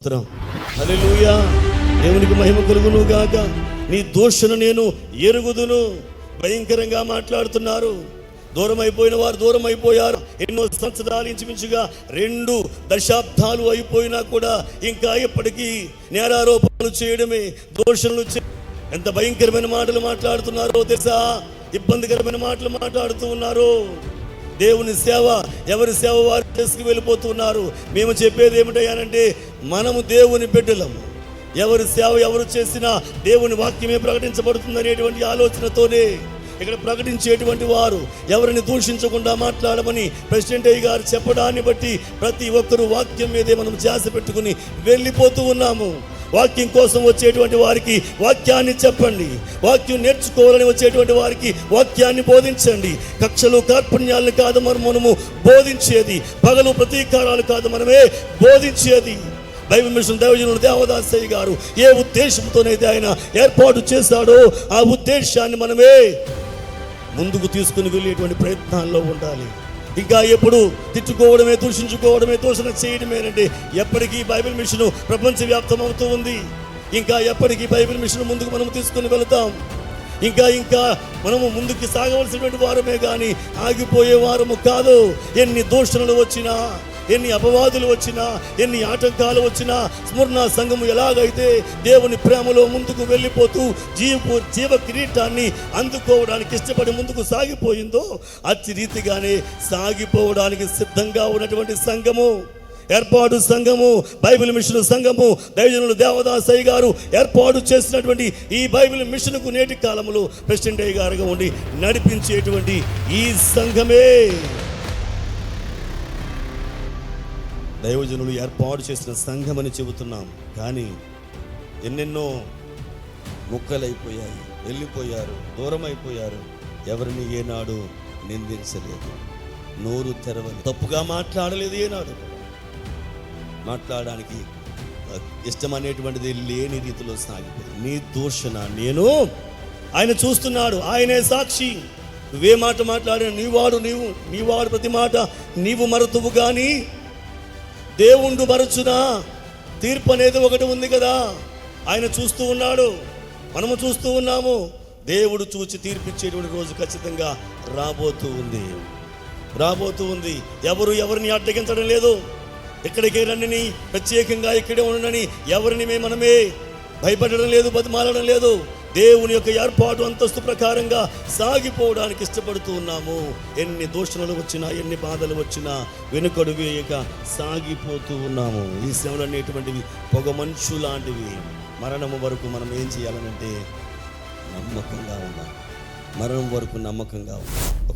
హల్లెలూయా, దేవునికి మహిమ కలుగును గాక. నీ దోషను నేను ఎరుగుదును. భయంకరంగా మాట్లాడుతున్నారు. దూరం అయిపోయిన వారు దూరం అయిపోయారు. ఎన్నో సంవత్సరాలు ఇంచుమించుగా 2 దశాబ్దాలు అయిపోయినా కూడా ఇంకా ఎప్పటికీ నేరారోపణలు చేయడమే, దోషణలు ఎంత భయంకరమైన మాటలు మాట్లాడుతున్నారో తెలుసా? ఇబ్బందికరమైన మాటలు మాట్లాడుతూ ఉన్నారు. దేవుని సేవ, ఎవరి సేవ వారు చేసుకు వెళ్ళిపోతున్నారు. మేము చెప్పేది ఏమిటంటే, మనము దేవుని బిడ్డలము. ఎవరి సేవ ఎవరు చేసినా దేవుని వాక్యమే ప్రకటించబడుతుంది అనేటువంటి ఆలోచనతోనే ఇక్కడ ప్రకటించేటువంటి వారు ఎవరిని దూషించకుండా మాట్లాడమని ప్రెసిడెంట్ అయ్య గారు చెప్పడాన్ని బట్టి ప్రతి ఒక్కరూ వాక్యం మీదే మనం ధ్యాస పెట్టుకుని వెళ్ళిపోతూ ఉన్నాము. వాక్యం కోసం వచ్చేటువంటి వారికి వాక్యాన్ని చెప్పండి. వాక్యం నేర్చుకోవాలని వచ్చేటువంటి వారికి వాక్యాన్ని బోధించండి. కక్షలు కార్పణ్యాలను కాదు మనము బోధించేది, పగలు ప్రతీకారాలు కాదు మనమే బోధించేది. బైబిల్ మిషన్ దైవజనుడు దేవదాసయ్య గారు ఏ ఉద్దేశంతోనైతే ఆయన ఏర్పాటు చేశాడో ఆ ఉద్దేశాన్ని మనమే ముందుకు తీసుకుని వెళ్ళేటువంటి ప్రయత్నాల్లో ఉండాలి. ఇంకా ఎప్పుడు తిట్టుకోవడమే, దూషించుకోవడమే, దూషణ చేయడమేనంటే ఎప్పటికీ బైబిల్ మిషన్ ప్రపంచవ్యాప్తం అవుతూ ఉంది. ఇంకా ఎప్పటికీ బైబిల్ మిషన్ ముందుకు మనం తీసుకుని వెళతాం. ఇంకా మనము ముందుకు సాగవలసినటువంటి వారమే కానీ ఆగిపోయే వారము కాదు. ఎన్ని దూషణలు వచ్చినా, ఎన్ని అపవాదులు వచ్చినా, ఎన్ని ఆటంకాలు వచ్చినా, స్మరణ సంఘము ఎలాగైతే దేవుని ప్రేమలో ముందుకు వెళ్ళిపోతూ జీవ కిరీటాన్ని అందుకోవడానికి ఇష్టపడి ముందుకు సాగిపోయిందో అతి రీతిగానే సాగిపోవడానికి సిద్ధంగా ఉన్నటువంటి సంఘము, ఏర్పాటు సంఘము, బైబిల్ మిషన్ సంఘము, దైవజనులు దేవదాసయ్య గారు ఏర్పాటు చేసినటువంటి ఈ బైబిల్ మిషన్కు నేటి కాలంలో ప్రెసిడెంట్ అయ్య గారుగా ఉండి నడిపించేటువంటి ఈ సంఘమే దైవజనులు ఏర్పాటు చేసిన సంఘం అని చెబుతున్నాం. కానీ ఎన్నెన్నో ముక్కలైపోయాయి, వెళ్ళిపోయారు, దూరం అయిపోయారు. ఎవరిని ఏనాడు నిందించలేదు, నోరు తెరవలేదు, తప్పుగా మాట్లాడలేదు. ఏనాడు మాట్లాడడానికి ఇష్టం అనేటువంటిది లేని రీతిలో సాగిపోయింది. నీ దూషణ నేను, ఆయన చూస్తున్నాడు, ఆయనే సాక్షి. నువ్వే మాట మాట్లాడిన నీవాడు ప్రతి మాట నీవు మరతువు కానీ దేవుడు మరచునా? తీర్పు అనేది ఒకటి ఉంది కదా. ఆయన చూస్తూ ఉన్నాడు, మనము చూస్తూ ఉన్నాము. దేవుడు చూచి తీర్పిచ్చేటువంటి రోజు ఖచ్చితంగా రాబోతూ ఉంది. ఎవరిని అడ్డగించడం లేదు. ఇక్కడికే రండిని, ప్రత్యేకంగా ఇక్కడే ఉండని ఎవరిని మనమే భయపడడం లేదు, బతిమాలడం లేదు. దేవుని యొక్క ఏర్పాటు అంతస్తు ప్రకారంగా సాగిపోవడానికి ఇష్టపడుతూ ఉన్నాము. ఎన్ని దూషణలు వచ్చినా, ఎన్ని బాధలు వచ్చినా వెనుకడు వేయక సాగిపోతూ ఉన్నాము. ఈ శ్రమలు అనేటువంటివి పొగ మంచు లాంటివి. మరణము వరకు మనం ఏం చేయాలనంటే నమ్మకంగా ఉండాలి. మరణం వరకు నమ్మకంగా ఉండాలి.